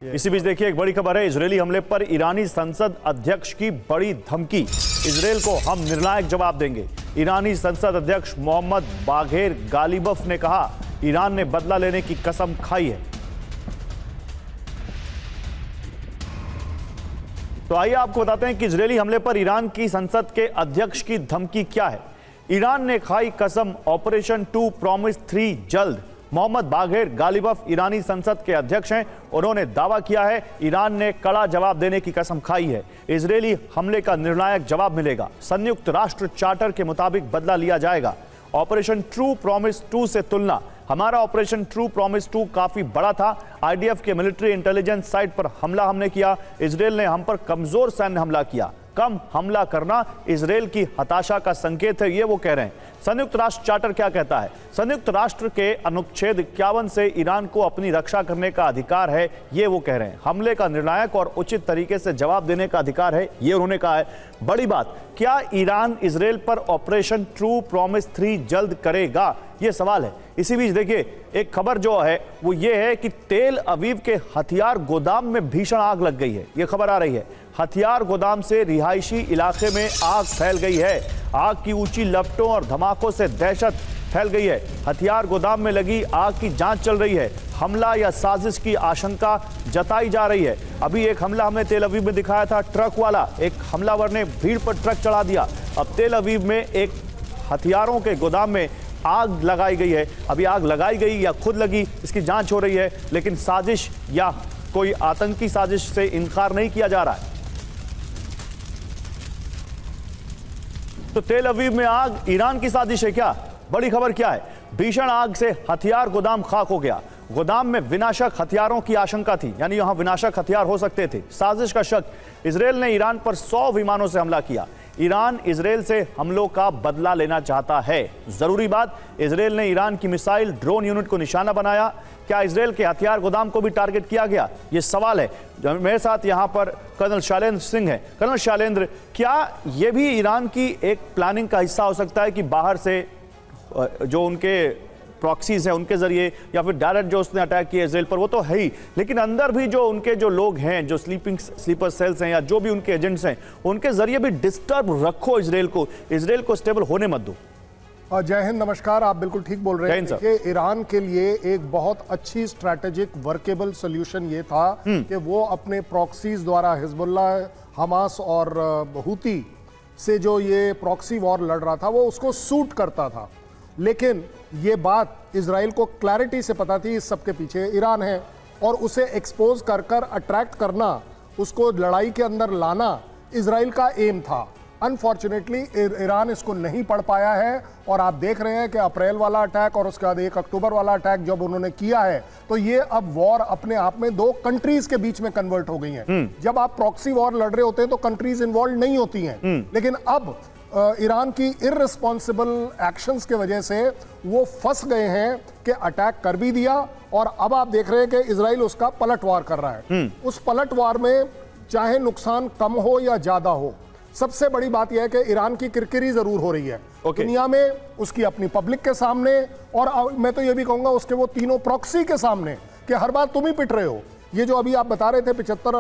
इसी बीच देखिए एक बड़ी खबर है। इजरायली हमले पर ईरानी संसद अध्यक्ष की बड़ी धमकी। इजरायल को हम निर्णायक जवाब देंगे। ईरानी संसद अध्यक्ष मोहम्मद बाघेर गालिबफ ने कहा, ईरान ने बदला लेने की कसम खाई है। तो आइए आपको बताते हैं कि इजरायली हमले पर ईरान की संसद के अध्यक्ष की धमकी क्या है। ईरान ने खाई कसम, ऑपरेशन 2 प्रॉमिस 3 जल्द। मोहम्मद बाघेर गालिबफ ईरानी संसद के अध्यक्ष हैं। उन्होंने दावा किया है, ईरान ने कड़ा जवाब देने की कसम खाई है। इजरायली हमले का निर्णायक जवाब मिलेगा। संयुक्त राष्ट्र चार्टर के मुताबिक बदला लिया जाएगा। ऑपरेशन ट्रू प्रॉमिस 2 से तुलना, हमारा ऑपरेशन ट्रू प्रॉमिस 2 काफी बड़ा था। आईडीएफ के मिलिट्री इंटेलिजेंस साइट पर हमला हमने किया। इजरायल ने हम पर कमजोर सैन्य हमला किया। कम हमला करना इजरायल की हताशा का संकेत है, ये वो कह रहे हैं। संयुक्त राष्ट्र चार्टर क्या कहता है? संयुक्त राष्ट्र के अनुच्छेद 51 से ईरान को अपनी रक्षा करने का अधिकार है, ये वो कह रहे हैं। हमले का निर्णायक और उचित तरीके से जवाब देने का अधिकार है, ये उन्होंने कहा है। बड़ी बात, क्या ईरान इजरायल पर ऑपरेशन ट्रू प्रॉमिस 3 जल्द करेगा, ये सवाल है। इसी बीच देखिए एक खबर जो है वो ये है कि तेल अवीव के हथियार गोदाम में भीषण आग लग गई है। ये खबर आ रही है, हथियार गोदाम से रिहायशी इलाके में आग फैल गई है। आग की ऊंची लपटों और धमाकों से दहशत फैल गई है। हथियार गोदाम में लगी आग की जांच चल रही है। हमला या साजिश की आशंका जताई जा रही है। अभी एक हमला हमने तेल अवीव में दिखाया था, ट्रक वाला, एक हमलावर ने भीड़ पर ट्रक चढ़ा दिया। अब तेल अवीव में एक हथियारों के गोदाम में आग लगाई गई है। अभी आग लगाई गई या खुद लगी, इसकी जांच हो रही है, लेकिन साजिश या कोई आतंकी साजिश से इनकार नहीं किया जा रहा है। तो तेल अवीव में आग ईरान की साजिश है क्या? बड़ी खबर क्या है? भीषण आग से हथियार गोदाम खाक हो गया। गोदाम में विनाशक हथियारों की आशंका थी, यानी यहां विनाशक हथियार हो सकते थे। साजिश का शक। इजरायल ने ईरान पर 100 विमानों से हमला किया। ईरान इजरायल से हमलों का बदला लेना चाहता है। जरूरी बात, इजरायल ने ईरान की मिसाइल ड्रोन यूनिट को निशाना बनाया। क्या इजरायल के हथियार गोदाम को भी टारगेट किया गया, ये सवाल है। मेरे साथ यहां पर कर्नल शैलेंद्र सिंह हैं। कर्नल शैलेंद्र, क्या यह भी ईरान की एक प्लानिंग का हिस्सा हो सकता है कि बाहर से जो उनके प्रॉक्सीज हैं उनके जरिए, या फिर डायरेक्ट जो उसने अटैक किया इजरायल पर, वो तो है ही, लेकिन अंदर भी जो उनके जो लोग हैं, जो स्लीपर सेल्स हैं या जो भी उनके एजेंट्स हैं, उनके जरिए भी डिस्टर्ब रखो इजरायल को स्टेबल होने मत दो। जय हिंद, नमस्कार। आप बिल्कुल ठीक बोल रहे हैं कि ईरान के लिए एक बहुत अच्छी स्ट्रैटेजिक वर्केबल सोल्यूशन ये था कि वो अपने प्रॉक्सीज द्वारा हिजबुल्ला, हमास और हूती से जो ये प्रॉक्सी वॉर लड़ रहा था वो उसको सूट करता था। लेकिन ये बात इजराइल को क्लैरिटी से पता थी, इस सब के पीछे ईरान है, और उसे एक्सपोज कर कर अट्रैक्ट करना, उसको लड़ाई के अंदर लाना इजराइल का एम था। अनफॉर्चुनेटली ईरान इसको नहीं पढ़ पाया है, और आप देख रहे हैं कि अप्रैल वाला अटैक और उसके बाद 1 अक्टूबर वाला अटैक जब उन्होंने किया है, तो ये अब वॉर अपने आप में 2 कंट्रीज के बीच में कन्वर्ट हो गई है। जब आप प्रॉक्सी वॉर लड़ रहे होते हैं तो कंट्रीज इन्वॉल्व नहीं होती हैं, लेकिन अब ईरान की इररिस्पॉन्सिबल एक्शंस के वजह से वो फंस गए हैं कि अटैक कर भी दिया, और अब आप देख रहे हैं कि इजराइल उसका पलटवार कर रहा है। उस पलटवार में चाहे नुकसान कम हो या ज्यादा हो, सबसे बड़ी बात यह है कि ईरान की किरकिरी जरूर हो रही है दुनिया में, उसकी अपनी पब्लिक के सामने, और मैं तो यह भी कहूंगा उसके वो तीनों प्रॉक्सी के सामने, कि हर बार तुम ही पिट रहे हो। ये जो अभी आप बता रहे थे 75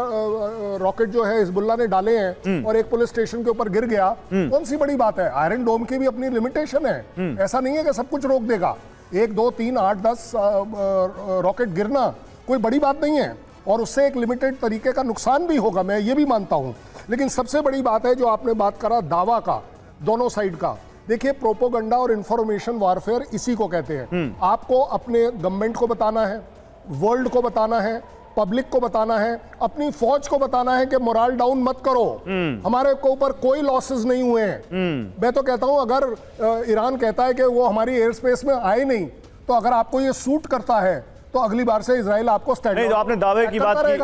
रॉकेट जो है हिजबुल्ला ने डाले हैं और एक पुलिस स्टेशन के ऊपर गिर गया, कौन सी बड़ी बात है? आयरन डोम की भी अपनी लिमिटेशन है। ऐसा नहीं है कि सब कुछ रोक देगा। 1, 2, 3, 8, 10 रॉकेट गिरना कोई बड़ी बात नहीं है, और उससे एक लिमिटेड तरीके का नुकसान भी होगा, मैं ये भी मानता हूं। लेकिन सबसे बड़ी बात है जो आपने बात करा दावा का, दोनों साइड का। देखिए, प्रोपोगंडा और इंफॉर्मेशन वारफेयर इसी को कहते हैं। आपको अपने गवर्नमेंट को बताना है, वर्ल्ड को बताना है, पब्लिक को बताना है, अपनी फौज को बताना है कि मोरल डाउन मत करो, हमारे को ऊपर कोई लॉसेस नहीं हुए हैं। मैं तो कहता हूं, अगर ईरान कहता है कि वो हमारी एयर स्पेस में आए नहीं, तो अगर आपको ये सूट करता है तो अगली बार से इजराइल आपको स्टैंड नहीं, जो आपने दावे की बात की